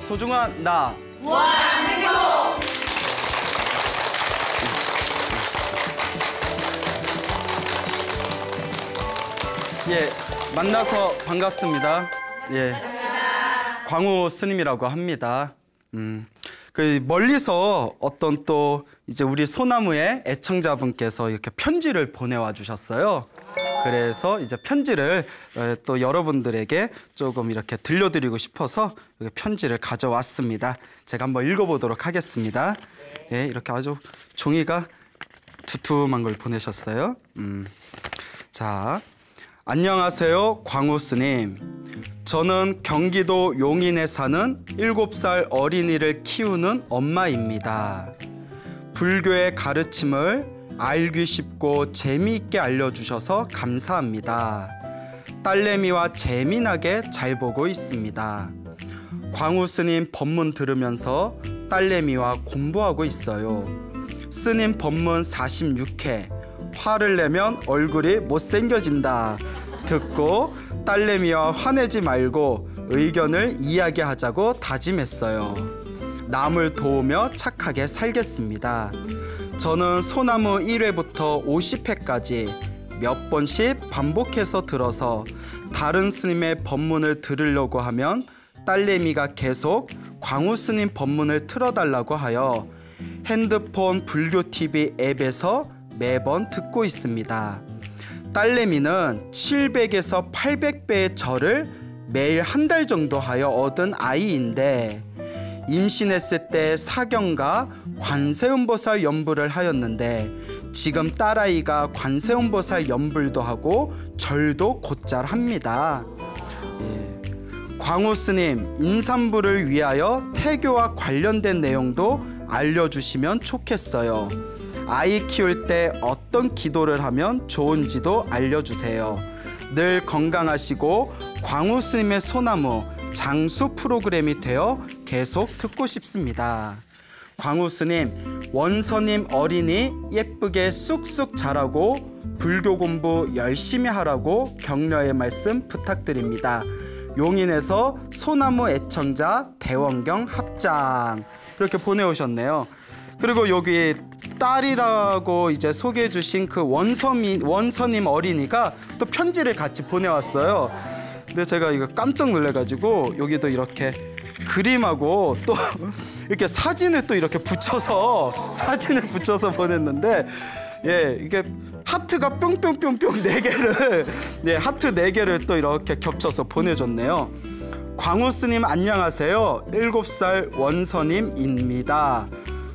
소중한 나 무한한 행복. 예, 만나서 반갑습니다. 예, 광우 스님이라고 합니다. 그 멀리서 어떤 또 이제 우리 소나무의 애청자분께서 이렇게 편지를 보내와 주셨어요. 그래서 이제 편지를 또 여러분들에게 조금 이렇게 들려드리고 싶어서 이렇게 편지를 가져왔습니다. 제가 한번 읽어보도록 하겠습니다. 예, 이렇게 아주 종이가 두툼한 걸 보내셨어요. 자, 안녕하세요, 광우 스님. 저는 경기도 용인에 사는 7살 어린이를 키우는 엄마입니다. 불교의 가르침을 알기 쉽고 재미있게 알려주셔서 감사합니다. 딸내미와 재미나게 잘 보고 있습니다. 광우 스님 법문 들으면서 딸내미와 공부하고 있어요. 스님 법문 46회 화를 내면 얼굴이 못생겨진다 듣고 딸내미와 화내지 말고 의견을 이야기하자고 다짐했어요. 남을 도우며 착하게 살겠습니다. 저는 소나무 1회부터 50회까지 몇 번씩 반복해서 들어서 다른 스님의 법문을 들으려고 하면 딸내미가 계속 광우 스님 법문을 틀어달라고 하여 핸드폰 불교TV 앱에서 매번 듣고 있습니다. 딸내미는 700에서 800배의 절을 매일 한 달 정도 하여 얻은 아이인데 임신했을 때 사경과 관세음보살 연불을 하였는데 지금 딸아이가 관세음보살 연불도 하고 절도 곧잘 합니다. 예. 광우 스님 인삼불을 위하여 태교와 관련된 내용도 알려주시면 좋겠어요. 아이 키울 때 어떤 기도를 하면 좋은지도 알려주세요. 늘 건강하시고 광우 스님의 소나무 장수 프로그램이 되어 계속 듣고 싶습니다. 광우 스님, 원서님 어린이 예쁘게 쑥쑥 자라고 불교 공부 열심히 하라고 격려의 말씀 부탁드립니다. 용인에서 소나무 애청자 대원경 합장 이렇게 보내오셨네요. 그리고 여기 딸이라고 이제 소개해 주신 그 원서님 어린이가 또 편지를 같이 보내왔어요. 근데 제가 이거 깜짝 놀래가지고 여기도 이렇게 그림하고 또 이렇게 사진을 또 이렇게 붙여서 보냈는데 예, 이게 하트가 뿅뿅뿅뿅 4개를 네, 하트 4개를 또 이렇게 겹쳐서 보내줬네요. 광우 스님 안녕하세요. 7살 원서님입니다.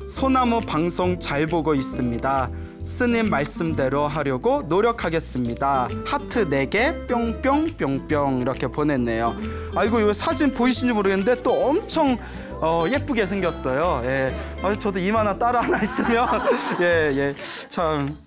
소나무 방송 잘 보고 있습니다. 스님 말씀대로 하려고 노력하겠습니다. 하트 4개 뿅뿅뿅뿅 이렇게 보냈네요. 아이고 이거 사진 보이시는지 모르겠는데 또 엄청 예쁘게 생겼어요. 예. 저도 이만한 딸 하나 있으면 예, 참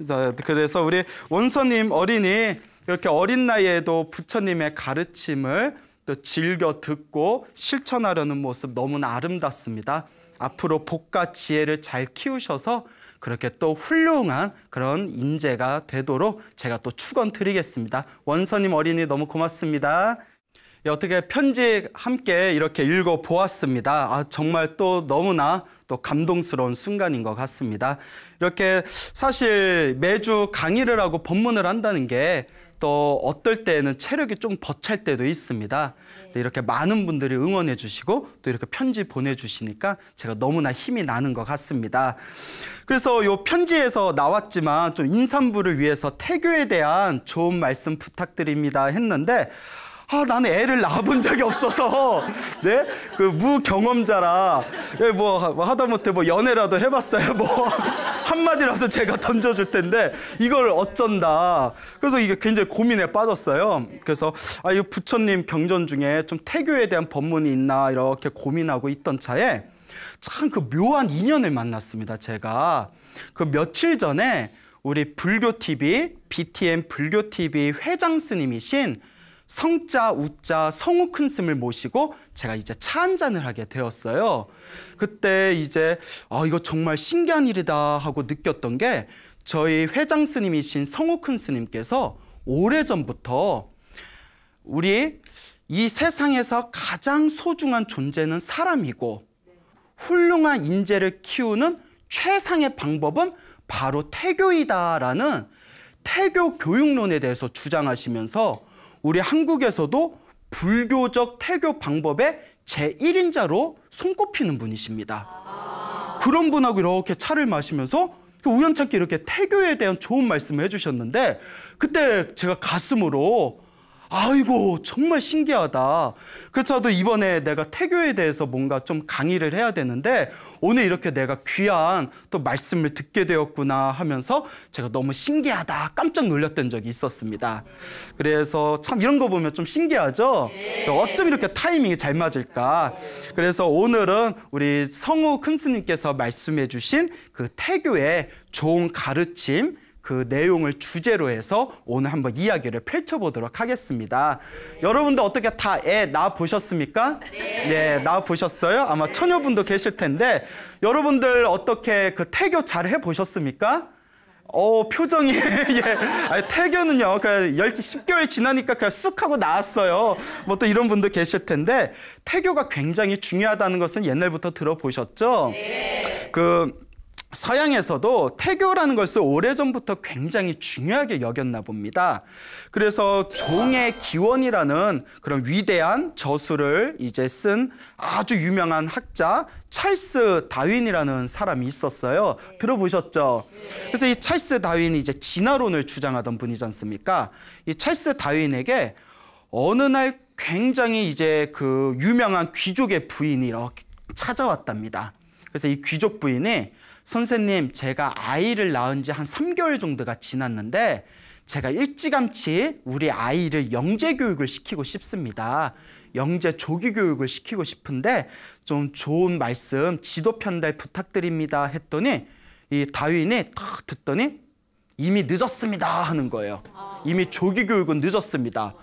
그래서 우리 원서님 어린이 이렇게 어린 나이에도 부처님의 가르침을 또 즐겨 듣고 실천하려는 모습 너무나 아름답습니다. 앞으로 복과 지혜를 잘 키우셔서 그렇게 또 훌륭한 그런 인재가 되도록 제가 또 축원드리겠습니다. 원서님 어린이 너무 고맙습니다. 어떻게 편지 함께 이렇게 읽어보았습니다. 정말 또 너무나 또 감동스러운 순간인 것 같습니다. 이렇게 사실 매주 강의를 하고 법문을 한다는 게 또 어떨 때는 체력이 좀 벅찰 때도 있습니다. 이렇게 많은 분들이 응원해 주시고 또 이렇게 편지 보내주시니까 제가 너무나 힘이 나는 것 같습니다. 그래서 이 편지에서 나왔지만 좀 인삼부를 위해서 태교에 대한 좋은 말씀 부탁드립니다 했는데 나는 애를 낳아본 적이 없어서, 네? 그 무경험자라, 예, 뭐 하다못해 뭐 연애라도 해봤어요. 뭐 한마디라도 제가 던져줄 텐데 이걸 어쩐다. 그래서 이게 굉장히 고민에 빠졌어요. 그래서 이 부처님 경전 중에 좀 태교에 대한 법문이 있나 이렇게 고민하고 있던 차에 참 그 묘한 인연을 만났습니다. 제가 그 며칠 전에 우리 불교TV, BTM 불교TV 회장 스님이신 성자 우자 성우 큰 스님을 모시고 제가 이제 차 한잔을 하게 되었어요. 그때 이제 이거 정말 신기한 일이다 하고 느꼈던 게 저희 회장 스님이신 성우 큰 스님께서 오래전부터 우리 이 세상에서 가장 소중한 존재는 사람이고 훌륭한 인재를 키우는 최상의 방법은 바로 태교이다라는 태교 교육론에 대해서 주장하시면서 우리 한국에서도 불교적 태교 방법의 제1인자로 손꼽히는 분이십니다. 그런 분하고 이렇게 차를 마시면서 우연찮게 이렇게 태교에 대한 좋은 말씀을 해주셨는데 그때 제가 가슴으로 아이고 정말 신기하다. 그래서 저도 이번에 내가 태교에 대해서 뭔가 좀 강의를 해야 되는데 오늘 이렇게 내가 귀한 또 말씀을 듣게 되었구나 하면서 제가 너무 신기하다 깜짝 놀랐던 적이 있었습니다. 그래서 참 이런 거 보면 좀 신기하죠? 어쩜 이렇게 타이밍이 잘 맞을까? 그래서 오늘은 우리 성우 큰 스님께서 말씀해 주신 그 태교의 좋은 가르침 그 내용을 주제로 해서 오늘 한번 이야기를 펼쳐보도록 하겠습니다. 여러분들 어떻게 다 애 낳아 보셨습니까? 네, 낳아 보셨어요? 아마 처녀분도 계실 텐데 여러분들 어떻게 그 태교 잘 해보셨습니까? 표정이 예. 아니, 태교는요 그냥 10개월 지나니까 그냥 쑥 하고 나왔어요. 뭐 또 이런 분도 계실 텐데 태교가 굉장히 중요하다는 것은 옛날부터 들어보셨죠? 네. 서양에서도 태교라는 것을 오래전부터 굉장히 중요하게 여겼나 봅니다. 그래서 종의 기원이라는 그런 위대한 저술을 이제 쓴 아주 유명한 학자 찰스 다윈이라는 사람이 있었어요. 들어보셨죠? 그래서 이 찰스 다윈이 이제 진화론을 주장하던 분이지 않습니까? 이 찰스 다윈에게 어느 날 굉장히 이제 그 유명한 귀족의 부인이 이렇게 찾아왔답니다. 그래서 이 귀족 부인이 선생님, 제가 아이를 낳은 지 한 3개월 정도가 지났는데 제가 일찌감치 우리 아이를 영재 교육을 시키고 싶습니다. 영재 조기 교육을 시키고 싶은데 좀 좋은 말씀, 지도 편달 부탁드립니다 했더니 이 다윈이 딱 듣더니 이미 늦었습니다 하는 거예요. 이미 조기 교육은 늦었습니다.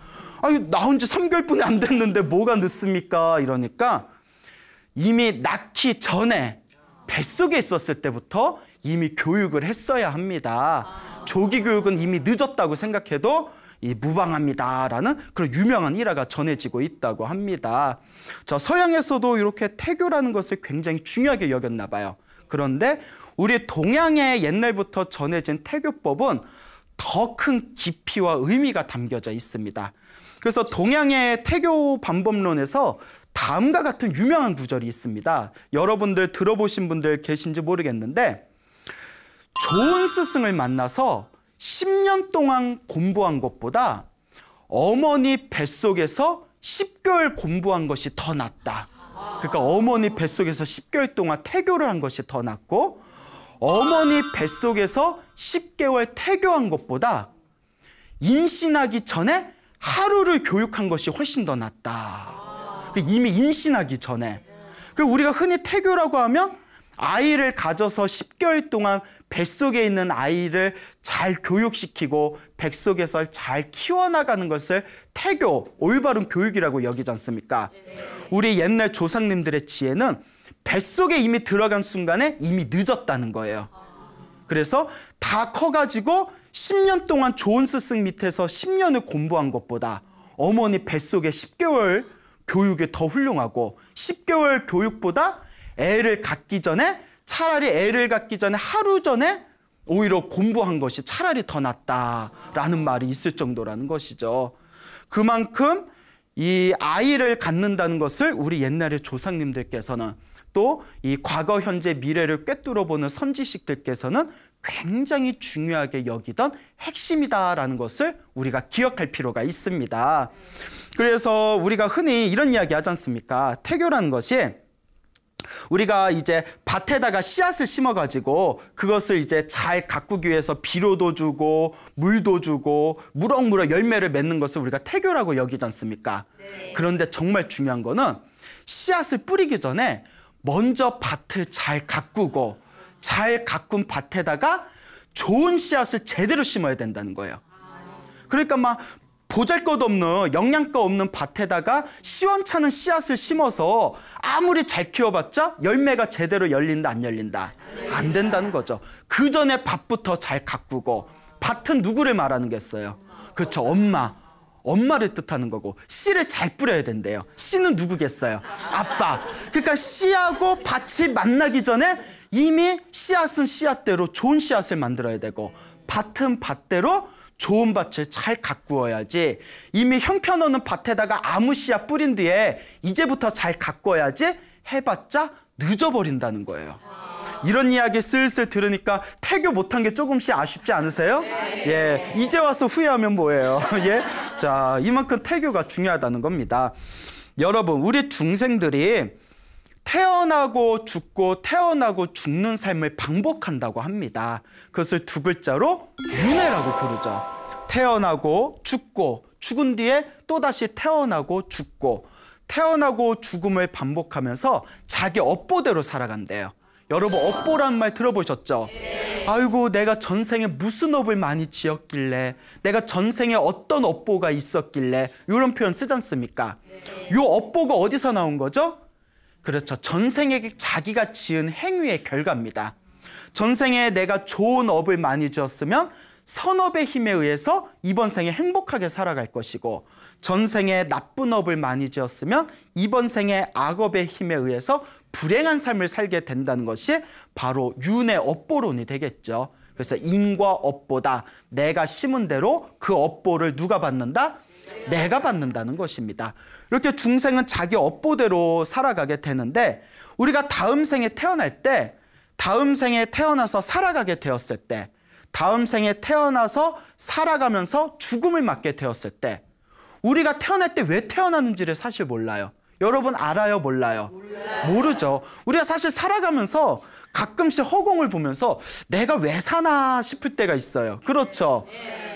아니, 낳은 지 3개월뿐이 안 됐는데 뭐가 늦습니까? 이러니까 이미 낳기 전에 뱃속에 있었을 때부터 이미 교육을 했어야 합니다. 조기 교육은 이미 늦었다고 생각해도 무방합니다라는 그런 유명한 일화가 전해지고 있다고 합니다. 자, 서양에서도 이렇게 태교라는 것을 굉장히 중요하게 여겼나 봐요. 그런데 우리 동양의 옛날부터 전해진 태교법은 더 큰 깊이와 의미가 담겨져 있습니다. 그래서 동양의 태교 방법론에서 다음과 같은 유명한 구절이 있습니다. 여러분들 들어보신 분들 계신지 모르겠는데 좋은 스승을 만나서 10년 동안 공부한 것보다 어머니 뱃속에서 10개월 공부한 것이 더 낫다. 그러니까 어머니 뱃속에서 10개월 동안 태교를 한 것이 더 낫고 어머니 뱃속에서 10개월 태교한 것보다 임신하기 전에 하루를 교육한 것이 훨씬 더 낫다. 이미 임신하기 전에. 우리가 흔히 태교라고 하면 아이를 가져서 10개월 동안 뱃속에 있는 아이를 잘 교육시키고 뱃속에서 잘 키워나가는 것을 태교, 올바른 교육이라고 여기지 않습니까? 우리 옛날 조상님들의 지혜는 뱃속에 이미 들어간 순간에 이미 늦었다는 거예요. 그래서 다 커가지고 10년 동안 좋은 스승 밑에서 10년을 공부한 것보다 어머니 뱃속에 10개월 교육이 더 훌륭하고 10개월 교육보다 애를 갖기 전에 차라리 애를 갖기 전에 하루 전에 오히려 공부한 것이 차라리 더 낫다라는 말이 있을 정도라는 것이죠. 그만큼 이 아이를 갖는다는 것을 우리 옛날의 조상님들께서는 또 이 과거, 현재, 미래를 꿰뚫어보는 선지식들께서는 굉장히 중요하게 여기던 핵심이다라는 것을 우리가 기억할 필요가 있습니다. 그래서 우리가 흔히 이런 이야기 하지 않습니까? 태교라는 것이 우리가 이제 밭에다가 씨앗을 심어가지고 그것을 이제 잘 가꾸기 위해서 비료도 주고 물도 주고 무럭무럭 열매를 맺는 것을 우리가 태교라고 여기지 않습니까? 네. 그런데 정말 중요한 거는 씨앗을 뿌리기 전에 먼저 밭을 잘 가꾸고 잘 가꾼 밭에다가 좋은 씨앗을 제대로 심어야 된다는 거예요. 그러니까 막 보잘것없는 영양가 없는 밭에다가 시원찮은 씨앗을 심어서 아무리 잘 키워봤자 열매가 제대로 열린다 안 열린다? 안 된다는 거죠. 그 전에 밭부터 잘 가꾸고 밭은 누구를 말하는 겠어요? 그렇죠. 엄마. 엄마를 뜻하는 거고 씨를 잘 뿌려야 된대요. 씨는 누구겠어요? 아빠. 그러니까 씨하고 밭이 만나기 전에 이미 씨앗은 씨앗대로 좋은 씨앗을 만들어야 되고 밭은 밭대로 좋은 밭을 잘 가꾸어야지. 이미 형편없는 밭에다가 아무 씨앗 뿌린 뒤에 이제부터 잘 가꿔야지 해봤자 늦어버린다는 거예요. 이런 이야기 슬슬 들으니까 태교 못한 게 조금씩 아쉽지 않으세요? 예, 이제 와서 후회하면 뭐예요? 예, 자, 이만큼 태교가 중요하다는 겁니다. 여러분, 우리 중생들이 태어나고 죽고 태어나고 죽는 삶을 반복한다고 합니다. 그것을 두 글자로 윤회라고 부르죠. 태어나고 죽고 죽은 뒤에 또다시 태어나고 죽고 태어나고 죽음을 반복하면서 자기 업보대로 살아간대요. 여러분, 업보라는 말 들어보셨죠? 아이고, 내가 전생에 무슨 업을 많이 지었길래, 내가 전생에 어떤 업보가 있었길래, 이런 표현 쓰지 않습니까? 이 업보가 어디서 나온 거죠? 그렇죠. 전생에 자기가 지은 행위의 결과입니다. 전생에 내가 좋은 업을 많이 지었으면 선업의 힘에 의해서 이번 생에 행복하게 살아갈 것이고, 전생에 나쁜 업을 많이 지었으면 이번 생에 악업의 힘에 의해서 불행한 삶을 살게 된다는 것이 바로 윤회 업보론이 되겠죠. 그래서 인과 업보다. 내가 심은 대로 그 업보를 누가 받는다? 내가 받는다는 것입니다. 이렇게 중생은 자기 업보대로 살아가게 되는데, 우리가 다음 생에 태어날 때, 다음 생에 태어나서 살아가게 되었을 때, 다음 생에 태어나서 살아가면서 죽음을 맞게 되었을 때, 우리가 태어날 때 왜 태어났는지를 사실 몰라요. 여러분 알아요? 몰라요? 모르죠. 우리가 사실 살아가면서 가끔씩 허공을 보면서 내가 왜 사나 싶을 때가 있어요. 그렇죠?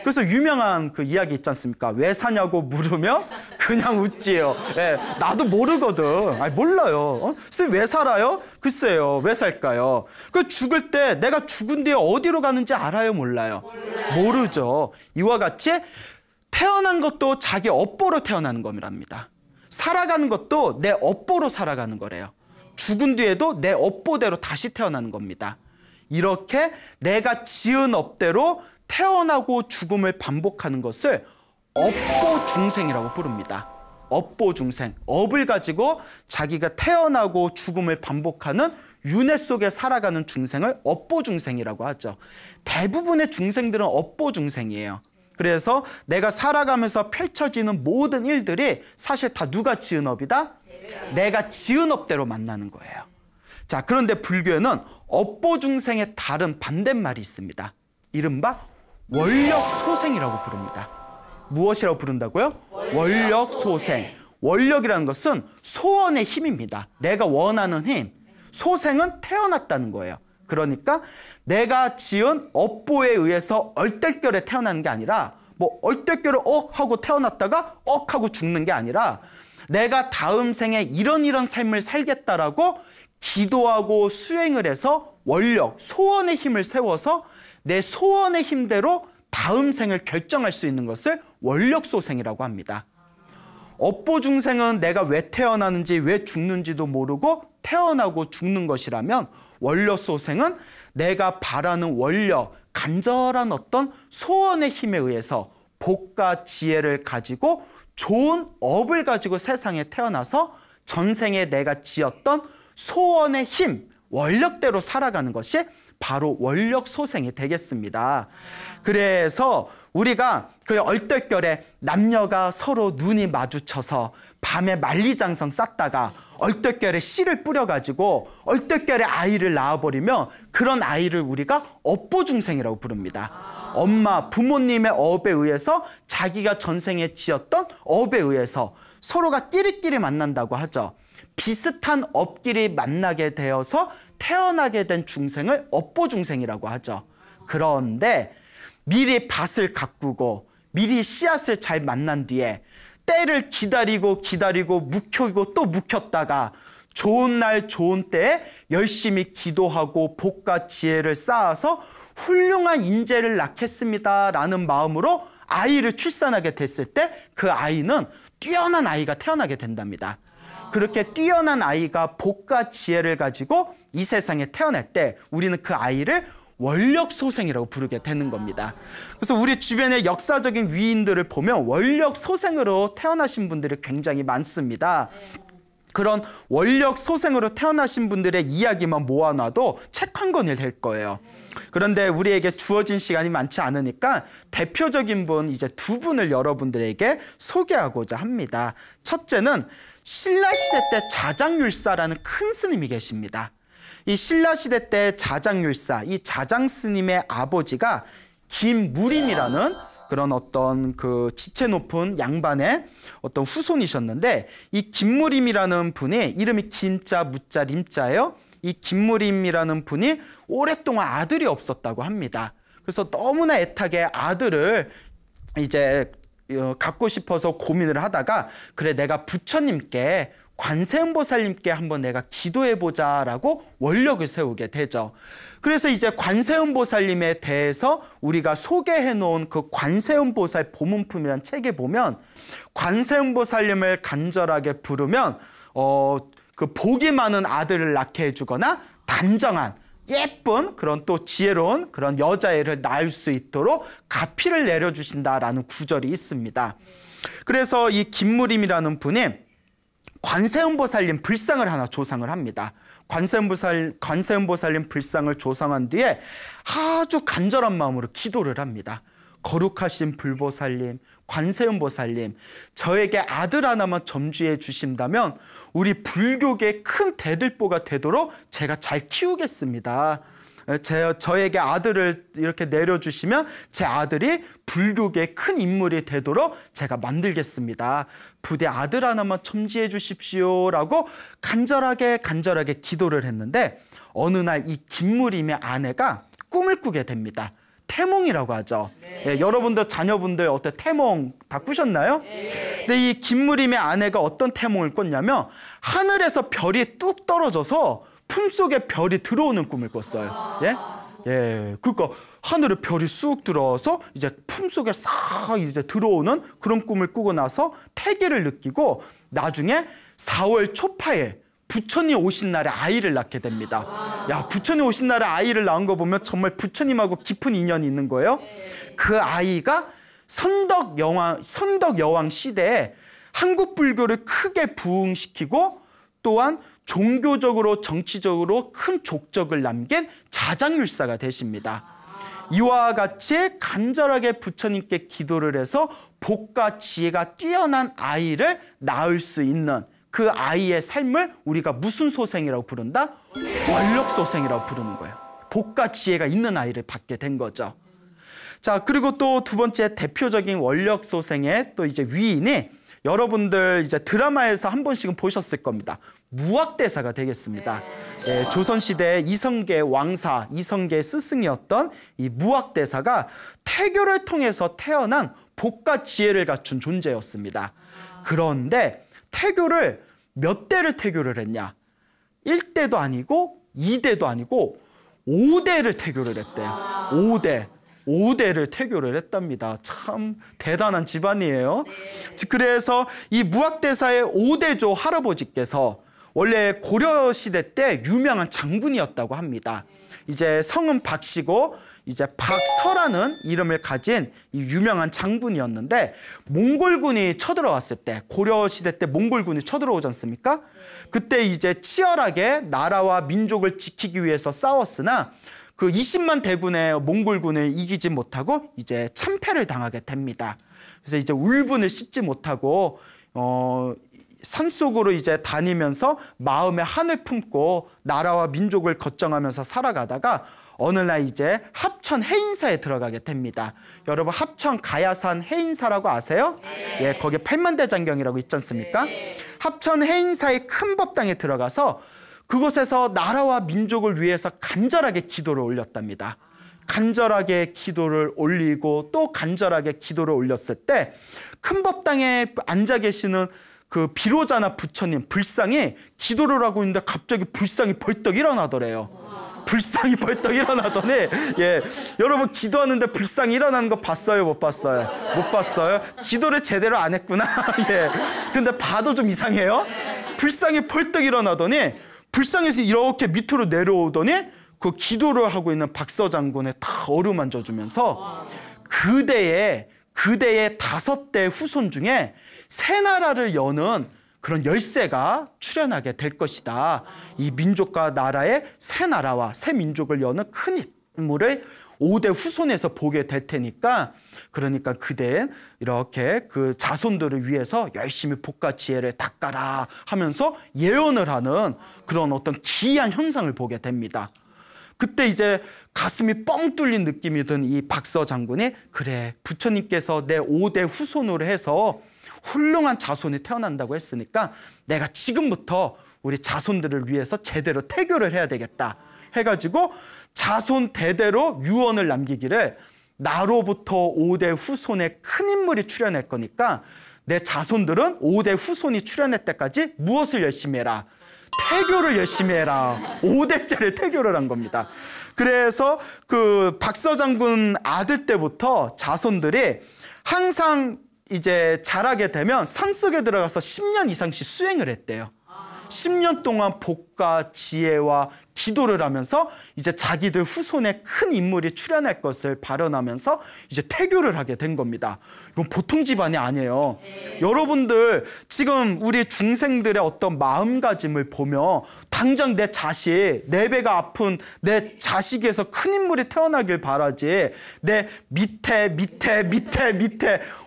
그래서 유명한 그 이야기 있지 않습니까? 왜 사냐고 물으면 그냥 웃지요. 예, 나도 모르거든. 아니, 몰라요. 선생님 왜 살아요? 글쎄요. 왜 살까요? 그 죽을 때 내가 죽은 뒤에 어디로 가는지 알아요? 몰라요? 모르죠. 이와 같이 태어난 것도 자기 업보로 태어나는 겁니다. 살아가는 것도 내 업보로 살아가는 거래요. 죽은 뒤에도 내 업보대로 다시 태어나는 겁니다. 이렇게 내가 지은 업대로 태어나고 죽음을 반복하는 것을 업보중생이라고 부릅니다. 업보중생, 업을 가지고 자기가 태어나고 죽음을 반복하는 윤회 속에 살아가는 중생을 업보중생이라고 하죠. 대부분의 중생들은 업보중생이에요. 그래서 내가 살아가면서 펼쳐지는 모든 일들이 사실 다 누가 지은 업이다? 내가 지은 업대로 만나는 거예요. 자, 그런데 불교에는 업보중생의 다른 반대말이 있습니다. 이른바 원력소생이라고 부릅니다. 무엇이라고 부른다고요? 원력소생. 원력이라는 것은 소원의 힘입니다. 내가 원하는 힘. 소생은 태어났다는 거예요. 그러니까 내가 지은 업보에 의해서 얼떨결에 태어나는 게 아니라, 뭐 얼떨결에 하고 태어났다가 하고 죽는 게 아니라, 내가 다음 생에 이런 삶을 살겠다라고 기도하고 수행을 해서 원력, 소원의 힘을 세워서 내 소원의 힘대로 다음 생을 결정할 수 있는 것을 원력소생이라고 합니다. 업보중생은 내가 왜 태어나는지 왜 죽는지도 모르고 태어나고 죽는 것이라면, 원력소생은 내가 바라는 원력, 간절한 어떤 소원의 힘에 의해서 복과 지혜를 가지고 좋은 업을 가지고 세상에 태어나서 전생에 내가 지었던 소원의 힘, 원력대로 살아가는 것이 바로 원력소생이 되겠습니다. 그래서 우리가 그 얼떨결에 남녀가 서로 눈이 마주쳐서 밤에 만리장성 쌓다가 얼떨결에 씨를 뿌려가지고 얼떨결에 아이를 낳아버리면 그런 아이를 우리가 업보중생이라고 부릅니다. 엄마, 부모님의 업에 의해서 자기가 전생에 지었던 업에 의해서 서로가 끼리끼리 만난다고 하죠. 비슷한 업끼리 만나게 되어서 태어나게 된 중생을 업보중생이라고 하죠. 그런데 미리 밭을 가꾸고 미리 씨앗을 잘 만난 뒤에 때를 기다리고 묵히고 또 묵혔다가 좋은 날 좋은 때에 열심히 기도하고 복과 지혜를 쌓아서 훌륭한 인재를 낳겠습니다 라는 마음으로 아이를 출산하게 됐을 때 그 아이는 뛰어난 아이가 태어나게 된답니다. 그렇게 뛰어난 아이가 복과 지혜를 가지고 이 세상에 태어날 때 우리는 그 아이를 원력소생이라고 부르게 되는 겁니다. 그래서 우리 주변의 역사적인 위인들을 보면 원력소생으로 태어나신 분들이 굉장히 많습니다. 그런 원력소생으로 태어나신 분들의 이야기만 모아놔도 책 한 권이 될 거예요. 그런데 우리에게 주어진 시간이 많지 않으니까 대표적인 분 이제 두 분을 여러분들에게 소개하고자 합니다. 첫째는 신라시대 때 자장율사라는 큰 스님이 계십니다. 이 신라시대 때 자장율사, 이 자장스님의 아버지가 김무림이라는 그런 어떤 그 지체 높은 양반의 어떤 후손이셨는데, 이 김무림이라는 분이 이름이 김자, 무자, 림자예요. 이 김무림이라는 분이 오랫동안 아들이 없었다고 합니다. 그래서 너무나 애타게 아들을 이제 갖고 싶어서 고민을 하다가, 그래 내가 부처님께 관세음보살님께 한번 내가 기도해보자라고 원력을 세우게 되죠. 그래서 이제 관세음보살님에 대해서 우리가 소개해놓은 그 관세음보살 보문품이라는 책에 보면, 관세음보살님을 간절하게 부르면 그 복이 많은 아들을 낳게 해주거나 단정한 예쁜 그런 또 지혜로운 그런 여자애를 낳을 수 있도록 가피를 내려주신다라는 구절이 있습니다. 그래서 이 김무림이라는 분이 관세음보살님 불상을 하나 조상을 합니다. 관세음보살님 불상을 조상한 뒤에 아주 간절한 마음으로 기도를 합니다. 거룩하신 불보살님, 관세음보살님, 저에게 아들 하나만 점주해 주신다면 우리 불교계의 큰 대들보가 되도록 제가 잘 키우겠습니다. 저에게 아들을 이렇게 내려주시면 제 아들이 불교계의 큰 인물이 되도록 제가 만들겠습니다. 부디 아들 하나만 첨지해 주십시오라고 간절하게 기도를 했는데, 어느 날 이 김무림의 아내가 꿈을 꾸게 됩니다. 태몽이라고 하죠. 네. 예, 여러분들 자녀분들 어때 태몽 다 꾸셨나요? 네. 근데 이 김무림의 아내가 어떤 태몽을 꿨냐면, 하늘에서 별이 뚝 떨어져서 품속에 별이 들어오는 꿈을 꿨어요. 예, 그러니까 하늘에 별이 쑥 들어와서 이제 품속에 싹 이제 들어오는 그런 꿈을 꾸고 나서 태기를 느끼고, 나중에 4월 초파일 부처님 오신 날에 아이를 낳게 됩니다. 야, 부처님 오신 날에 아이를 낳은 거 보면 정말 부처님하고 깊은 인연이 있는 거예요. 그 아이가 선덕여왕 시대에 한국 불교를 크게 부흥시키고, 또한 종교적으로 정치적으로 큰 족적을 남긴 자장율사가 되십니다. 이와 같이 간절하게 부처님께 기도를 해서 복과 지혜가 뛰어난 아이를 낳을 수 있는 그 아이의 삶을 우리가 무슨 소생이라고 부른다? 원력소생이라고 부르는 거예요. 복과 지혜가 있는 아이를 받게 된 거죠. 자, 그리고 또 두 번째 대표적인 원력소생의 또 이제 위인이, 여러분들 이제 드라마에서 한 번씩은 보셨을 겁니다. 무학대사가 되겠습니다. 예, 조선시대 이성계 왕사, 이성계 스승이었던 이 무학대사가 태교를 통해서 태어난 복과 지혜를 갖춘 존재였습니다. 그런데 태교를 몇 대를 태교를 했냐? 1대도 아니고 2대도 아니고 5대를 태교를 했대요. 5대를 태교를 했답니다. 참 대단한 집안이에요. 그래서 이 무학대사의 5대조 할아버지께서 원래 고려시대 때 유명한 장군이었다고 합니다. 이제 성은 박씨고 이제 박서라는 이름을 가진 이 유명한 장군이었는데, 몽골군이 쳐들어왔을 때, 고려시대 때 몽골군이 쳐들어오지 않습니까? 그때 이제 치열하게 나라와 민족을 지키기 위해서 싸웠으나 그 20만 대군의 몽골군을 이기지 못하고 이제 참패를 당하게 됩니다. 그래서 이제 울분을 씻지 못하고 산속으로 이제 다니면서 마음에 한을 품고 나라와 민족을 걱정하면서 살아가다가 어느 날 이제 합천 해인사에 들어가게 됩니다. 여러분 합천 가야산 해인사라고 아세요? 예, 거기 팔만대장경이라고 있지 않습니까? 합천 해인사의 큰 법당에 들어가서 그곳에서 나라와 민족을 위해서 간절하게 기도를 올렸답니다. 간절하게 기도를 올리고 또 간절하게 기도를 올렸을 때 큰 법당에 앉아 계시는 그 비로자나 부처님 불상이 기도를 하고 있는데 갑자기 불상이 벌떡 일어나더래요. 불상이 벌떡 일어나더니, 예, 여러분 기도하는데 불상이 일어나는 거 봤어요? 못 봤어요? 못 봤어요? 기도를 제대로 안 했구나. 예, 근데 봐도 좀 이상해요. 불상이 벌떡 일어나더니 불상에서 이렇게 밑으로 내려오더니 그 기도를 하고 있는 박서 장군을 다 어루만져 주면서 그대의 5대 후손 중에 새 나라를 여는 그런 열쇠가 출현하게 될 것이다. 이 민족과 나라의 새 나라와 새 민족을 여는 큰 인물을 5대 후손에서 보게 될 테니까, 그러니까 그대는 이렇게 그 자손들을 위해서 열심히 복과 지혜를 닦아라 하면서 예언을 하는 그런 어떤 기이한 현상을 보게 됩니다. 그때 이제 가슴이 뻥 뚫린 느낌이 든 이 박서 장군이, 그래, 부처님께서 내 5대 후손으로 해서 훌륭한 자손이 태어난다고 했으니까 내가 지금부터 우리 자손들을 위해서 제대로 태교를 해야 되겠다 해가지고 자손 대대로 유언을 남기기를, 나로부터 5대 후손의 큰 인물이 출현할 거니까 내 자손들은 5대 후손이 출현할 때까지 무엇을 열심히 해라? 태교를 열심히 해라. 5대째를 태교를 한 겁니다. 그래서 그 박서 장군 아들 때부터 자손들이 항상 이제 자라게 되면 산속에 들어가서 10년 이상씩 수행을 했대요. 10년 동안 복과 지혜와 기도를 하면서 이제 자기들 후손에 큰 인물이 출현할 것을 발언하면서 이제 태교를 하게 된 겁니다. 이건 보통 집안이 아니에요. 여러분들 지금 우리 중생들의 어떤 마음가짐을 보며 당장 내 자식, 내 배가 아픈 내 자식에서 큰 인물이 태어나길 바라지, 내 밑에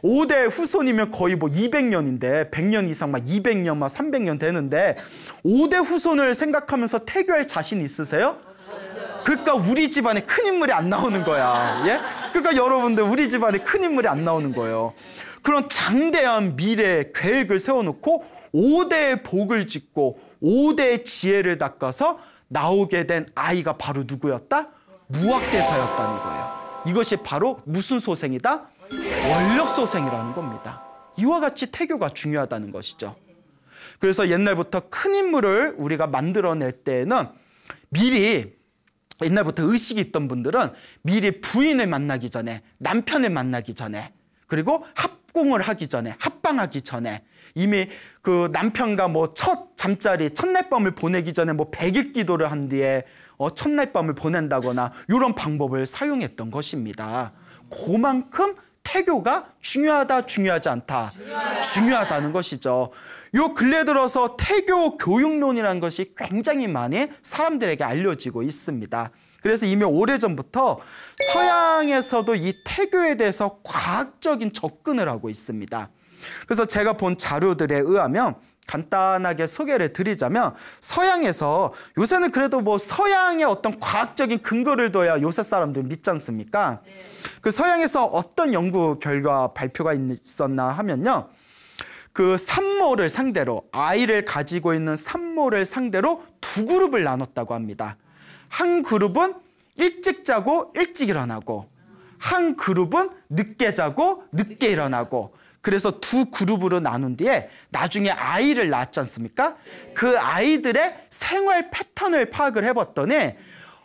5대 후손이면 거의 뭐 200년인데 100년 이상 막 200년 막 300년 되는데 5대 후손을 생각하면서 태교할 자신 있으세요? 그러니까 우리 집안에 큰 인물이 안 나오는 거야. 예? 그러니까 여러분들 우리 집안에 큰 인물이 안 나오는 거예요. 그런 장대한 미래 계획을 세워놓고 5대의 복을 짓고 5대의 지혜를 닦아서 나오게 된 아이가 바로 누구였다? 무학대사였다는 거예요. 이것이 바로 무슨 소생이다? 원력소생이라는 겁니다. 이와 같이 태교가 중요하다는 것이죠. 그래서 옛날부터 큰 인물을 우리가 만들어낼 때에는 미리, 옛날부터 의식이 있던 분들은 미리 부인을 만나기 전에, 남편을 만나기 전에, 그리고 합궁을 하기 전에, 합방하기 전에 이미 그 남편과 뭐 첫 잠자리, 첫날 밤을 보내기 전에 뭐 100일 기도를 한 뒤에 첫날 밤을 보낸다거나 이런 방법을 사용했던 것입니다. 그만큼 태교가 중요하다, 중요하지 않다? 중요하다는 것이죠. 요 근래 들어서 태교 교육론이라는 것이 굉장히 많이 사람들에게 알려지고 있습니다. 그래서 이미 오래전부터 서양에서도 이 태교에 대해서 과학적인 접근을 하고 있습니다. 그래서 제가 본 자료들에 의하면 간단하게 소개를 드리자면, 서양에서 요새는 그래도 뭐 서양의 어떤 과학적인 근거를 둬야 요새 사람들 믿지 않습니까? 그 서양에서 어떤 연구 결과 발표가 있었나 하면요, 그 산모를 상대로, 아이를 가지고 있는 산모를 상대로 두 그룹을 나눴다고 합니다. 한 그룹은 일찍 자고 일찍 일어나고, 한 그룹은 늦게 자고 늦게 일어나고, 그래서 두 그룹으로 나눈 뒤에 나중에 아이를 낳았지 않습니까? 그 아이들의 생활 패턴을 파악을 해봤더니,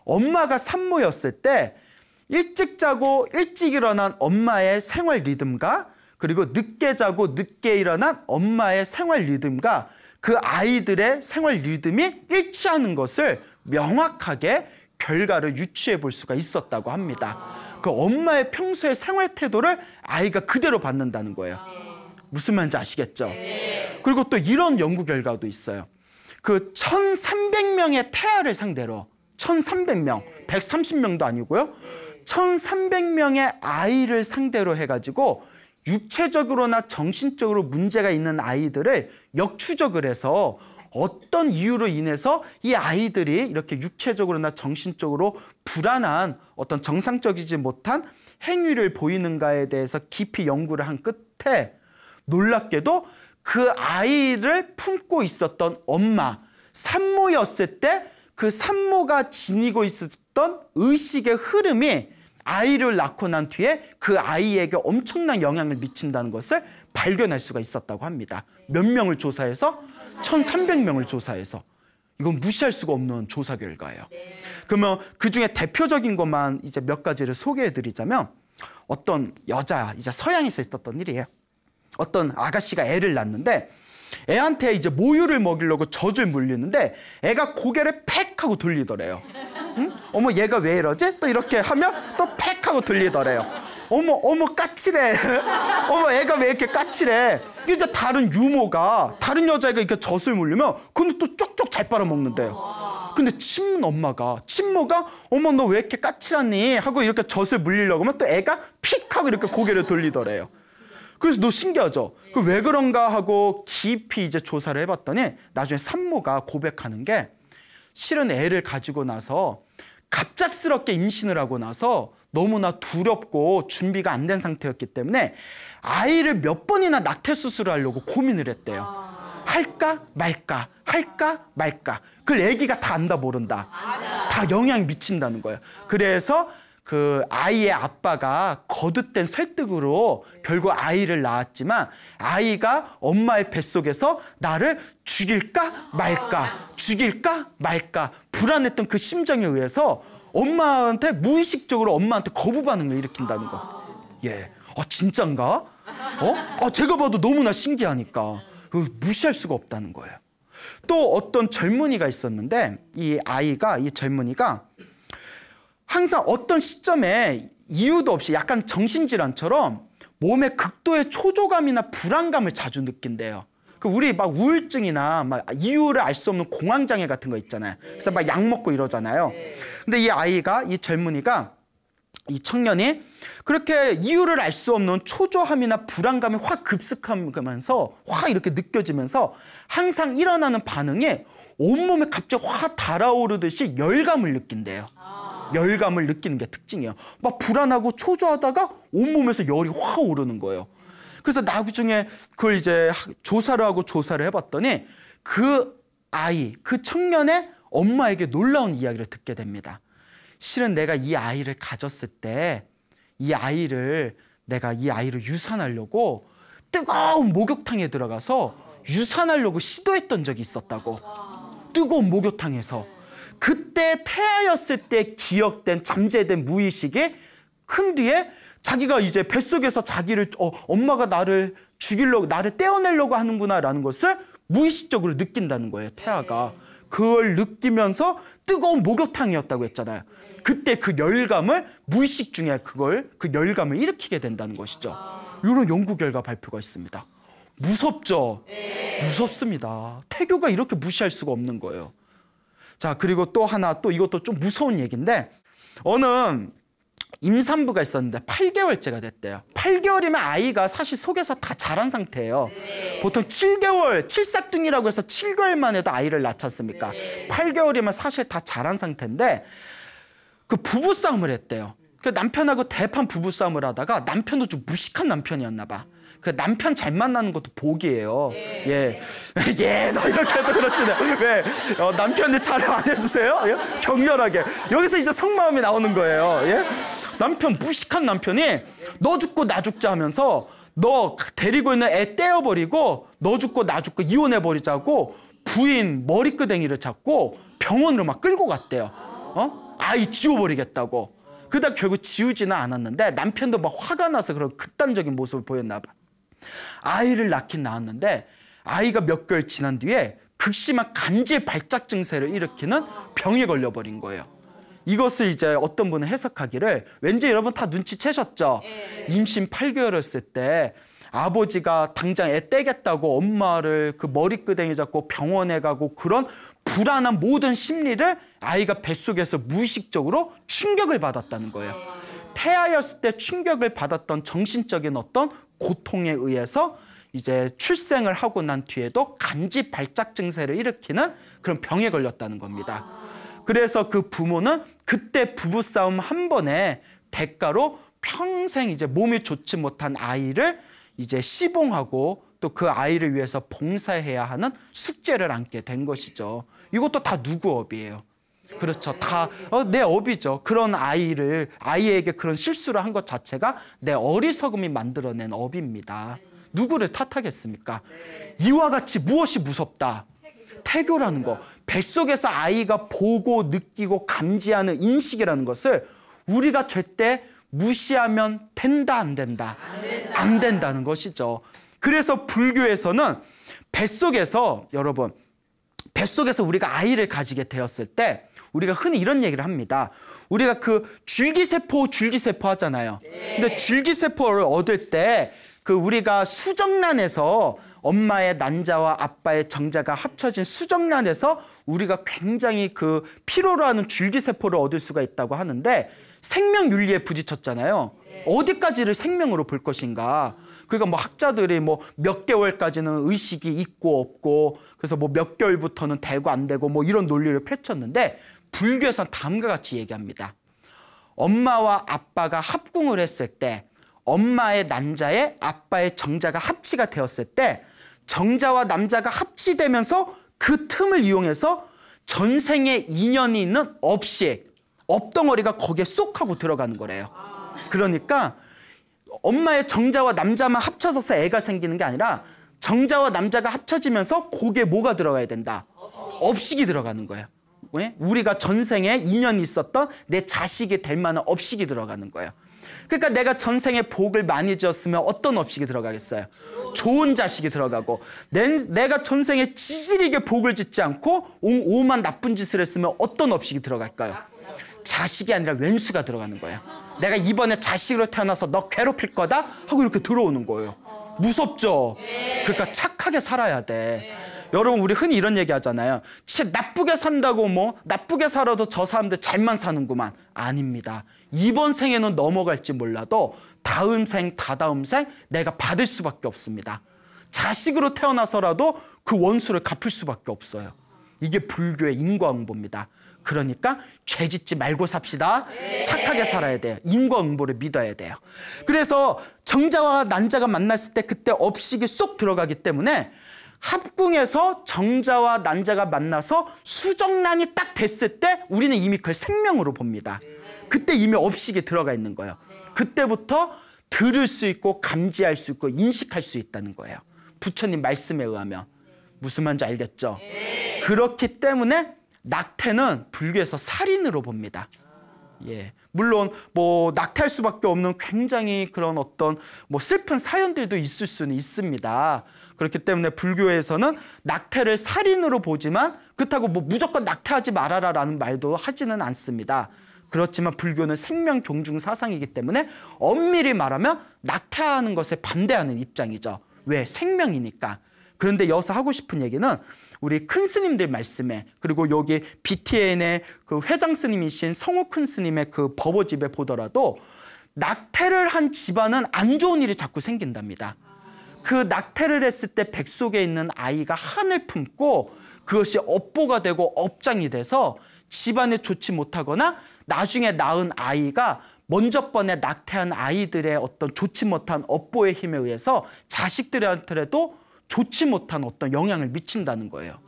엄마가 산모였을 때 일찍 자고 일찍 일어난 엄마의 생활 리듬과, 그리고 늦게 자고 늦게 일어난 엄마의 생활 리듬과 그 아이들의 생활 리듬이 일치하는 것을 명확하게 결과를 유추해 볼 수가 있었다고 합니다. 그 엄마의 평소의 생활 태도를 아이가 그대로 받는다는 거예요. 무슨 말인지 아시겠죠? 그리고 또 이런 연구 결과도 있어요. 그 1,300명의 태아를 상대로, 1,300명, 130명도 아니고요, 1,300명의 아이를 상대로 해가지고 육체적으로나 정신적으로 문제가 있는 아이들을 역추적을 해서 어떤 이유로 인해서 이 아이들이 이렇게 육체적으로나 정신적으로 불안한 어떤 정상적이지 못한 행위를 보이는가에 대해서 깊이 연구를 한 끝에, 놀랍게도 그 아이를 품고 있었던 엄마, 산모였을 때 그 산모가 지니고 있었던 의식의 흐름이 아이를 낳고 난 뒤에 그 아이에게 엄청난 영향을 미친다는 것을 발견할 수가 있었다고 합니다. 몇 명을 조사해서? 1,300명을 조사해서. 이건 무시할 수가 없는 조사 결과예요. 그러면 그중에 대표적인 것만 이제 몇 가지를 소개해 드리자면, 어떤 여자, 이제 서양에서 있었던 일이에요. 어떤 아가씨가 애를 낳는데 애한테 이제 모유를 먹이려고 젖을 물리는데 애가 고개를 팩 하고 돌리더래요. 응? 어머 얘가 왜 이러지? 또 이렇게 하면 또 팩 하고 들리더래요. 어머 까칠해. 어머 애가 왜 이렇게 까칠해. 이제 다른 유모가 다른 여자애가 이렇게 젖을 물리면 근데 또 쪽쪽 잘 빨아먹는데요. 근데 친모가 어머 너 왜 이렇게 까칠하니 하고 이렇게 젖을 물리려고 하면 또 애가 픽 하고 이렇게 고개를 돌리더래요. 그래서 너 신기하죠? 그 왜 그런가 하고 깊이 이제 조사를 해봤더니 나중에 산모가 고백하는 게 실은 애를 가지고 나서 갑작스럽게 임신을 하고 나서 너무나 두렵고 준비가 안 된 상태였기 때문에 아이를 몇 번이나 낙태 수술을 하려고 고민을 했대요. 할까 말까 할까 말까. 그걸 애기가 다 안다 모른다. 다 영향이 미친다는 거예요. 그래서 그 아이의 아빠가 거듭된 설득으로 결국 아이를 낳았지만 아이가 엄마의 뱃속에서 나를 죽일까 말까 불안했던 그 심정에 의해서 엄마한테 무의식적으로 엄마한테 거부 반응을 일으킨다는 거. 예, 진짠가? 제가 봐도 너무나 신기하니까 무시할 수가 없다는 거예요. 또 어떤 젊은이가 있었는데 이 젊은이가 항상 어떤 시점에 이유도 없이 약간 정신질환처럼 몸에 극도의 초조감이나 불안감을 자주 느낀대요. 우리 막 우울증이나 막 이유를 알 수 없는 공황장애 같은 거 있잖아요. 그래서 막 약 먹고 이러잖아요. 근데 이 젊은이가 이 청년이 그렇게 이유를 알 수 없는 초조함이나 불안감이 확 급습하면서 확 이렇게 느껴지면서 항상 일어나는 반응이 온몸에 갑자기 확 달아오르듯이 열감을 느낀대요. 열감을 느끼는 게 특징이에요. 막 불안하고 초조하다가 온몸에서 열이 확 오르는 거예요. 그래서 나중에 그걸 이제 조사를 해봤더니 그 청년의 엄마에게 놀라운 이야기를 듣게 됩니다. 실은 내가 이 아이를 가졌을 때 내가 이 아이를 유산하려고 뜨거운 목욕탕에 들어가서 유산하려고 시도했던 적이 있었다고. 뜨거운 목욕탕에서. 그때 태아였을 때 기억된 잠재된 무의식이 큰 뒤에 자기가 이제 뱃속에서 자기를 엄마가 나를 죽이려고 나를 떼어내려고 하는구나라는 것을 무의식적으로 느낀다는 거예요. 태아가. 그걸 느끼면서 뜨거운 목욕탕이었다고 했잖아요. 그때 그 열감을 무의식 중에 그 열감을 일으키게 된다는 것이죠. 이런 연구 결과 발표가 있습니다. 무섭죠? 무섭습니다. 태교가 이렇게 무시할 수가 없는 거예요. 자, 그리고 또 하나, 또 이것도 좀 무서운 얘기인데 어느 임산부가 있었는데 8개월째가 됐대요. 8개월이면 아이가 사실 속에서 다 자란 상태예요. 보통 7개월, 칠삭둥이라고 해서 7개월만 해도 아이를 낳지 않습니까? 8개월이면 사실 다 자란 상태인데 그 부부싸움을 했대요. 그 남편하고 대판 부부싸움을 하다가 남편도 좀 무식한 남편이었나 봐. 그 남편 잘 만나는 것도 복이에요. 예, 너 이렇게 해도 그렇지네. 왜 남편이 잘 안 해주세요? 예? 격렬하게 여기서 이제 속마음이 나오는 거예요. 예? 무식한 남편이 너 죽고 나 죽자 하면서 너 데리고 있는 애 떼어버리고 너 죽고 나 죽고 이혼해버리자고 부인 머리끄댕이를 잡고 병원으로 막 끌고 갔대요. 아이 지워버리겠다고. 그러다 결국 지우지는 않았는데 남편도 막 화가 나서 그런 극단적인 모습을 보였나 봐. 아이를 낳긴 낳았는데 아이가 몇 개월 지난 뒤에 극심한 간질 발작 증세를 일으키는 병에 걸려버린 거예요. 이것을 이제 어떤 분은 해석하기를 왠지 여러분 다 눈치채셨죠? 임신 8개월이었을 때 아버지가 당장 애 떼겠다고 엄마를 그 머리끄댕이 잡고 병원에 가고 그런 불안한 모든 심리를 아이가 뱃속에서 무의식적으로 충격을 받았다는 거예요. 태아였을 때 충격을 받았던 정신적인 어떤 고통에 의해서 이제 출생을 하고 난 뒤에도 간질 발작 증세를 일으키는 그런 병에 걸렸다는 겁니다. 그래서 그 부모는 그때 부부싸움 한 번에 대가로 평생 이제 몸이 좋지 못한 아이를 이제 시봉하고 또 그 아이를 위해서 봉사해야 하는 숙제를 안게 된 것이죠. 이것도 다 누구 업이에요? 그렇죠. 다 내 업이죠. 그런 아이에게 그런 실수를 한 것 자체가 내 어리석음이 만들어낸 업입니다. 누구를 탓하겠습니까? 이와 같이 무엇이 무섭다? 태교라는 거. 뱃속에서 아이가 보고 느끼고 감지하는 인식이라는 것을 우리가 절대 무시하면 된다, 안 된다? 안 된다는 것이죠. 그래서 불교에서는 뱃속에서 우리가 아이를 가지게 되었을 때 우리가 흔히 이런 얘기를 합니다. 우리가 그 줄기세포 하잖아요. 근데 줄기세포를 얻을 때 그 우리가 수정란에서 엄마의 난자와 아빠의 정자가 합쳐진 수정란에서 우리가 굉장히 그 필요로 하는 줄기세포를 얻을 수가 있다고 하는데 생명윤리에 부딪혔잖아요. 어디까지를 생명으로 볼 것인가. 그러니까 뭐 학자들이 뭐 몇 개월까지는 의식이 있고 없고 그래서 뭐 몇 개월부터는 되고 안 되고 뭐 이런 논리를 펼쳤는데 불교에서는 다음과 같이 얘기합니다. 엄마와 아빠가 합궁을 했을 때 엄마의 난자에 아빠의 정자가 합치가 되었을 때 정자와 남자가 합치되면서 그 틈을 이용해서 전생에 인연이 있는 업덩어리가 거기에 쏙 하고 들어가는 거래요. 그러니까 엄마의 정자와 남자만 합쳐져서 애가 생기는 게 아니라 정자와 남자가 합쳐지면서 거기에 뭐가 들어가야 된다? 업식이 들어가는 거예요. 왜? 우리가 전생에 인연이 있었던 내 자식이 될 만한 업식이 들어가는 거예요. 그러니까 내가 전생에 복을 많이 지었으면 어떤 업식이 들어가겠어요? 좋은 자식이 들어가고 내가 전생에 찌질이게 복을 짓지 않고 오만 나쁜 짓을 했으면 어떤 업식이 들어갈까요? 자식이 아니라 왼수가 들어가는 거예요. 내가 이번에 자식으로 태어나서 너 괴롭힐 거다? 하고 이렇게 들어오는 거예요. 무섭죠? 그러니까 착하게 살아야 돼. 여러분 우리 흔히 이런 얘기 하잖아요. 나쁘게 산다고 뭐 나쁘게 살아도 저 사람들 잘만 사는구만. 아닙니다. 이번 생에는 넘어갈지 몰라도 다음 생, 다다음 생 내가 받을 수밖에 없습니다. 자식으로 태어나서라도 그 원수를 갚을 수밖에 없어요. 이게 불교의 인과응보입니다. 그러니까 죄 짓지 말고 삽시다. 착하게 살아야 돼요. 인과응보를 믿어야 돼요. 그래서 정자와 난자가 만났을 때 그때 업식이 쏙 들어가기 때문에 합궁에서 정자와 난자가 만나서 수정란이 딱 됐을 때 우리는 이미 그걸 생명으로 봅니다. 그때 이미 업식이 들어가 있는 거예요. 그때부터 들을 수 있고 감지할 수 있고 인식할 수 있다는 거예요. 부처님 말씀에 의하면. 무슨 말인지 알겠죠? 그렇기 때문에 낙태는 불교에서 살인으로 봅니다. 예. 물론 뭐 낙태할 수밖에 없는 굉장히 그런 어떤 뭐 슬픈 사연들도 있을 수는 있습니다. 그렇기 때문에 불교에서는 낙태를 살인으로 보지만 그렇다고 뭐 무조건 낙태하지 말아라라는 말도 하지는 않습니다. 그렇지만 불교는 생명 존중 사상이기 때문에 엄밀히 말하면 낙태하는 것에 반대하는 입장이죠. 왜? 생명이니까. 그런데 여기서 하고 싶은 얘기는 우리 큰 스님들 말씀에 그리고 여기 BTN의 그 회장 스님이신 성우 큰 스님의 그 법어집에 보더라도 낙태를 한 집안은 안 좋은 일이 자꾸 생긴답니다. 그 낙태를 했을 때 뱃속에 있는 아이가 한을 품고 그것이 업보가 되고 업장이 돼서 집안에 좋지 못하거나 나중에 낳은 아이가 먼저 번에 낙태한 아이들의 어떤 좋지 못한 업보의 힘에 의해서 자식들한테도 좋지 못한 어떤 영향을 미친다는 거예요.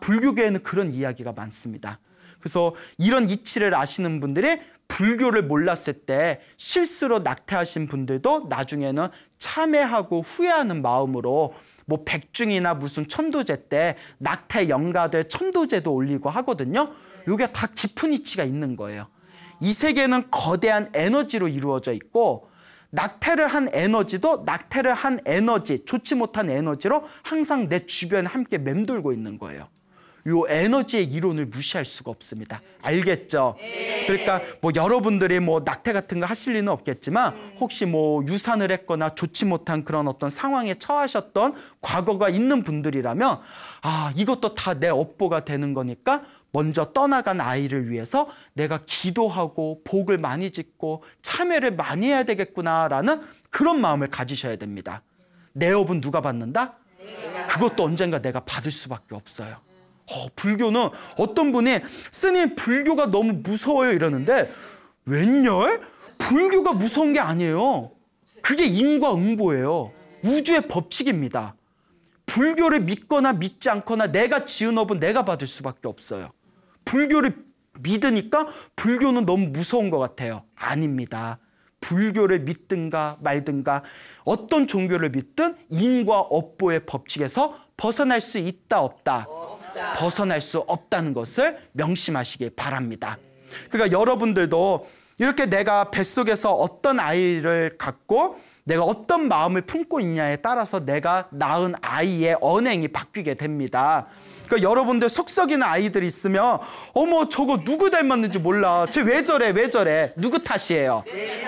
불교계에는 그런 이야기가 많습니다. 그래서 이런 이치를 아시는 분들이 불교를 몰랐을 때 실수로 낙태하신 분들도 나중에는 참회하고 후회하는 마음으로 뭐 백중이나 무슨 천도제 때 낙태 영가들 천도제도 올리고 하거든요. 이게 다 깊은 이치가 있는 거예요. 이 세계는 거대한 에너지로 이루어져 있고 낙태를 한 에너지도 낙태를 한 에너지, 좋지 못한 에너지로 항상 내 주변에 함께 맴돌고 있는 거예요. 이 에너지의 이론을 무시할 수가 없습니다. 알겠죠? 그러니까 뭐 여러분들이 뭐 낙태 같은 거 하실 리는 없겠지만 혹시 뭐 유산을 했거나 좋지 못한 그런 어떤 상황에 처하셨던 과거가 있는 분들이라면 아, 이것도 다 내 업보가 되는 거니까 먼저 떠나간 아이를 위해서 내가 기도하고 복을 많이 짓고 참회를 많이 해야 되겠구나라는 그런 마음을 가지셔야 됩니다. 내 업은 누가 받는다? 그것도 언젠가 내가 받을 수밖에 없어요. 불교는 어떤 분이 스님 불교가 너무 무서워요 이러는데 웬열? 불교가 무서운 게 아니에요. 그게 인과응보예요. 우주의 법칙입니다. 불교를 믿거나 믿지 않거나 내가 지은 업은 내가 받을 수밖에 없어요. 불교를 믿으니까 불교는 너무 무서운 것 같아요. 아닙니다. 불교를 믿든가 말든가 어떤 종교를 믿든 인과 업보의 법칙에서 벗어날 수 있다 없다? 벗어날 수 없다는 것을 명심하시기 바랍니다. 그러니까 여러분들도 이렇게 내가 뱃속에서 어떤 아이를 갖고 내가 어떤 마음을 품고 있냐에 따라서 내가 낳은 아이의 언행이 바뀌게 됩니다. 그러니까 여러분들 속 썩이는 아이들이 있으면 어머 저거 누구 닮았는지 몰라. 쟤 왜 저래 왜 저래. 누구 탓이에요?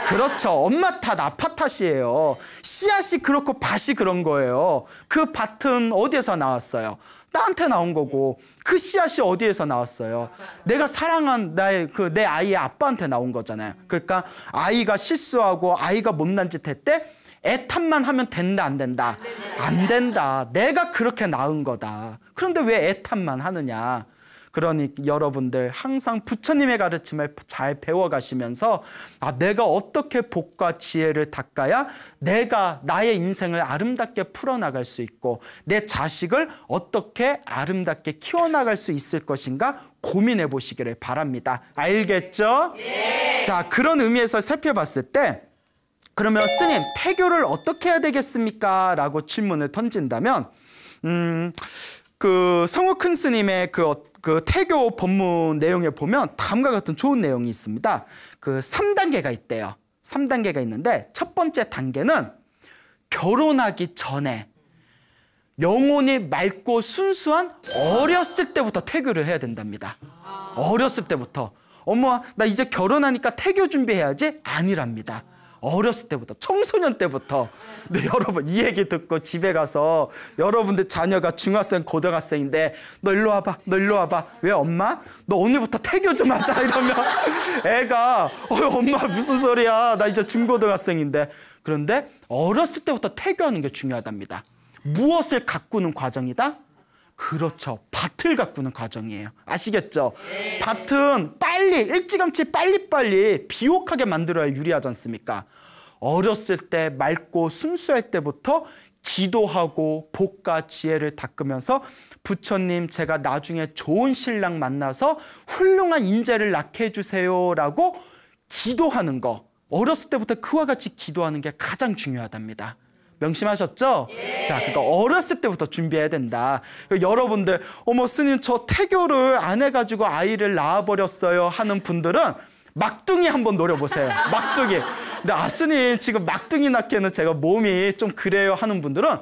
그렇죠. 엄마 탓 아빠 탓이에요. 씨앗이 그렇고 밭이 그런 거예요. 그 밭은 어디에서 나왔어요? 나한테 나온 거고 그 씨앗이 어디에서 나왔어요? 내가 사랑한 내 아이의 아빠한테 나온 거잖아요. 그러니까 아이가 실수하고 아이가 못난 짓 했대? 애 탓만 하면 된다 안 된다? 안 된다. 내가 그렇게 낳은 거다. 그런데 왜 애 탓만 하느냐? 그러니 여러분들 항상 부처님의 가르침을 잘 배워가시면서 내가 어떻게 복과 지혜를 닦아야 내가 나의 인생을 아름답게 풀어나갈 수 있고 내 자식을 어떻게 아름답게 키워나갈 수 있을 것인가 고민해 보시기를 바랍니다. 알겠죠? 네. 자, 그런 의미에서 살펴봤을 때 그러면 스님, 태교를 어떻게 해야 되겠습니까? 라고 질문을 던진다면 그 성호 큰 스님의 그 태교 법문 내용에 보면 다음과 같은 좋은 내용이 있습니다. 그 3단계가 있대요. 3단계가 있는데 첫 번째 단계는 결혼하기 전에 영혼이 맑고 순수한 어렸을 때부터 태교를 해야 된답니다. 어렸을 때부터. 어머, 나 이제 결혼하니까 태교 준비해야지? 아니랍니다. 어렸을 때부터, 청소년 때부터. 근데 여러분 이 얘기 듣고 집에 가서 여러분들 자녀가 중학생, 고등학생인데 너 일로 와봐, 너 일로 와봐. 왜 엄마? 너 오늘부터 태교 좀 하자 이러면 애가 엄마 무슨 소리야, 나 이제 중고등학생인데. 그런데 어렸을 때부터 태교하는 게 중요하답니다. 무엇을 가꾸는 과정이다? 그렇죠. 밭을 가꾸는 과정이에요. 아시겠죠? 네. 밭은 빨리, 일찌감치 빨리빨리 비옥하게 만들어야 유리하지 않습니까? 어렸을 때 맑고 순수할 때부터 기도하고 복과 지혜를 닦으면서 부처님 제가 나중에 좋은 신랑 만나서 훌륭한 인재를 낳게 해주세요 라고 기도하는 거. 어렸을 때부터 그와 같이 기도하는 게 가장 중요하답니다. 명심하셨죠? 예. 자, 그러니까 어렸을 때부터 준비해야 된다. 여러분들 어머 스님 저 태교를 안 해가지고 아이를 낳아버렸어요 하는 분들은 막둥이 한번 노려보세요. 막둥이. 근데 스님 지금 막둥이 낳기에는 제가 몸이 좀 그래요 하는 분들은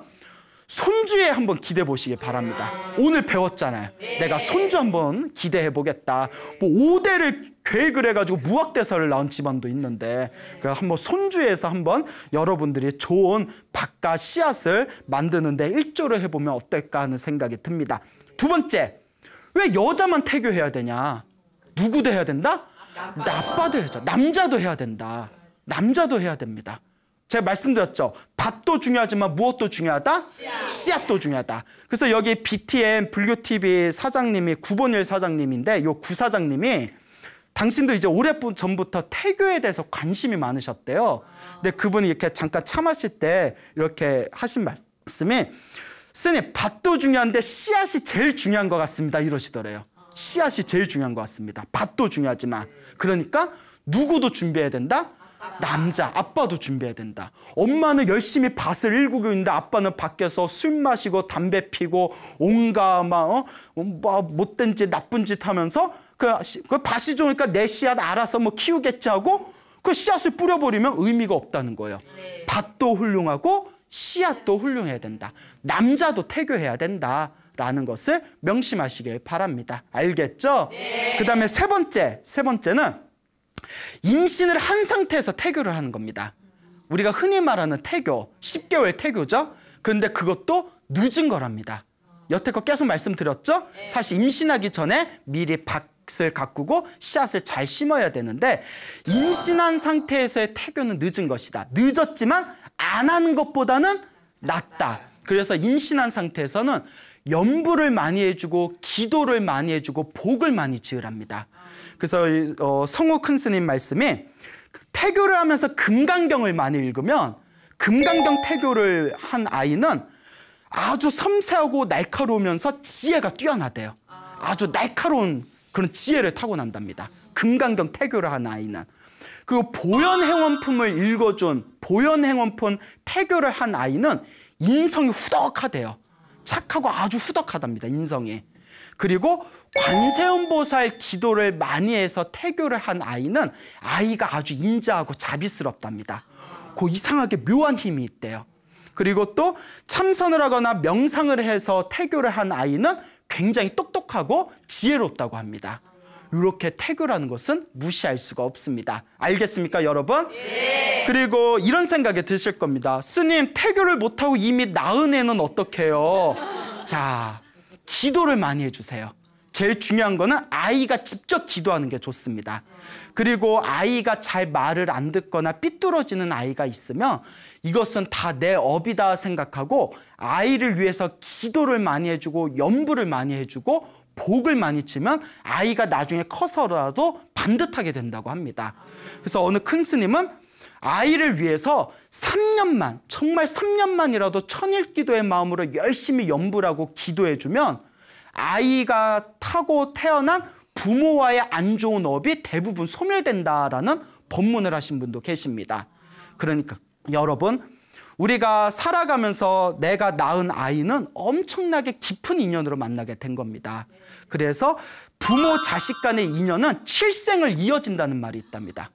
손주에 한번 기대해 보시기 바랍니다. 오늘 배웠잖아요. 내가 손주 한번 기대해 보겠다. 뭐 5대를 계획을 해가지고 무학대사를 낳은 집안도 있는데 한번 손주에서 한번 여러분들이 좋은 밭과 씨앗을 만드는데 일조를 해보면 어떨까 하는 생각이 듭니다. 두 번째, 왜 여자만 태교해야 되냐? 누구도 해야 된다? 아빠도 해야죠. 남자도 해야 된다. 남자도 해야 됩니다. 제가 말씀드렸죠. 밭도 중요하지만 무엇도 중요하다? 씨앗도 중요하다. 그래서 여기 BTN 불교TV 사장님이 구본일 사장님인데 요 구사장님이 당신도 이제 오래전부터 태교에 대해서 관심이 많으셨대요. 근데 그분이 이렇게 잠깐 차 마실 때 이렇게 하신 말씀이 스님 밭도 중요한데 씨앗이 제일 중요한 것 같습니다. 이러시더래요. 씨앗이 제일 중요한 것 같습니다. 밭도 중요하지만. 그러니까 누구도 준비해야 된다? 남자, 아빠도 준비해야 된다. 엄마는 열심히 밭을 일구고 있는데 아빠는 밖에서 술 마시고 담배 피고 온갖 못된 짓, 나쁜 짓 하면서 그 밭이 좋으니까 내 씨앗 알아서 뭐 키우겠지 하고 그 씨앗을 뿌려버리면 의미가 없다는 거예요. 네. 밭도 훌륭하고 씨앗도 훌륭해야 된다. 남자도 태교해야 된다라는 것을 명심하시길 바랍니다. 알겠죠? 네. 그 다음에 세 번째는 임신을 한 상태에서 태교를 하는 겁니다. 우리가 흔히 말하는 태교, 10개월 태교죠. 그런데 그것도 늦은 거랍니다. 여태껏 계속 말씀드렸죠. 사실 임신하기 전에 미리 밭을 가꾸고 씨앗을 잘 심어야 되는데 임신한 상태에서의 태교는 늦은 것이다. 늦었지만 안 하는 것보다는 낫다. 그래서 임신한 상태에서는 염불을 많이 해주고 기도를 많이 해주고 복을 많이 지으랍니다. 그래서 성호 큰 스님 말씀이 태교를 하면서 금강경을 많이 읽으면 금강경 태교를 한 아이는 아주 섬세하고 날카로우면서 지혜가 뛰어나대요. 아주 날카로운 그런 지혜를 타고난답니다. 금강경 태교를 한 아이는. 그리고 보현행원품을 읽어준 보현행원품 태교를 한 아이는 인성이 후덕하대요. 착하고 아주 후덕하답니다. 인성이. 그리고 관세음보살 기도를 많이 해서 태교를 한 아이는 아이가 아주 인자하고 자비스럽답니다. 그 이상하게 묘한 힘이 있대요. 그리고 또 참선을 하거나 명상을 해서 태교를 한 아이는 굉장히 똑똑하고 지혜롭다고 합니다. 이렇게 태교라는 것은 무시할 수가 없습니다. 알겠습니까, 여러분? 네. 그리고 이런 생각이 드실 겁니다. 스님, 태교를 못하고 이미 낳은 애는 어떻게 해요? 자, 기도를 많이 해주세요. 제일 중요한 거는 아이가 직접 기도하는 게 좋습니다. 그리고 아이가 잘 말을 안 듣거나 삐뚤어지는 아이가 있으면 이것은 다 내 업이다 생각하고 아이를 위해서 기도를 많이 해주고 염불을 많이 해주고 복을 많이 치면 아이가 나중에 커서라도 반듯하게 된다고 합니다. 그래서 어느 큰 스님은 아이를 위해서 3년만, 정말 3년만이라도 천일기도의 마음으로 열심히 염불하고 기도해주면 아이가 타고 태어난 부모와의 안 좋은 업이 대부분 소멸된다라는 법문을 하신 분도 계십니다. 그러니까 여러분, 우리가 살아가면서 내가 낳은 아이는 엄청나게 깊은 인연으로 만나게 된 겁니다. 그래서 부모 자식 간의 인연은 7생을 이어진다는 말이 있답니다.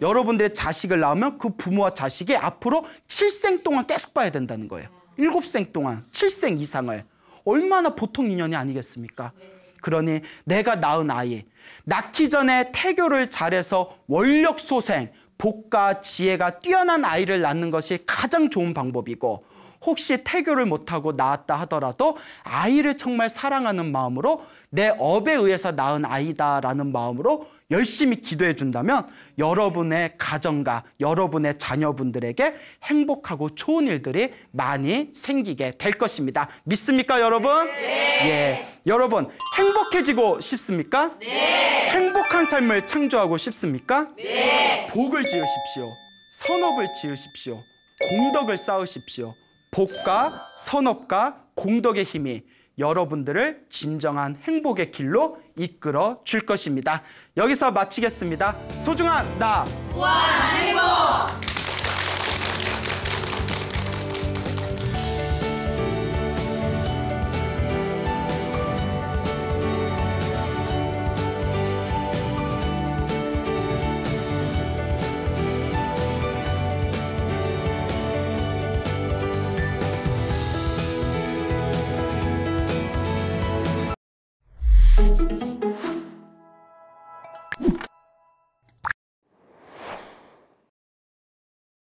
여러분들의 자식을 낳으면 그 부모와 자식이 앞으로 7생 동안 계속 봐야 된다는 거예요. 7생 동안, 7생 이상을. 얼마나 보통 인연이 아니겠습니까? 그러니 내가 낳은 아이, 낳기 전에 태교를 잘해서 원력소생, 복과 지혜가 뛰어난 아이를 낳는 것이 가장 좋은 방법이고, 혹시 태교를 못하고 낳았다 하더라도 아이를 정말 사랑하는 마음으로 내 업에 의해서 낳은 아이다라는 마음으로 열심히 기도해 준다면 여러분의 가정과 여러분의 자녀분들에게 행복하고 좋은 일들이 많이 생기게 될 것입니다. 믿습니까, 여러분? 네. 예. 여러분, 행복해지고 싶습니까? 네. 행복한 삶을 창조하고 싶습니까? 네. 복을 지으십시오. 선업을 지으십시오. 공덕을 쌓으십시오. 복과 선업과 공덕의 힘이 여러분들을 진정한 행복의 길로 이끌어 줄 것입니다. 여기서 마치겠습니다. 소중한 나 무한한 행복. Thank you.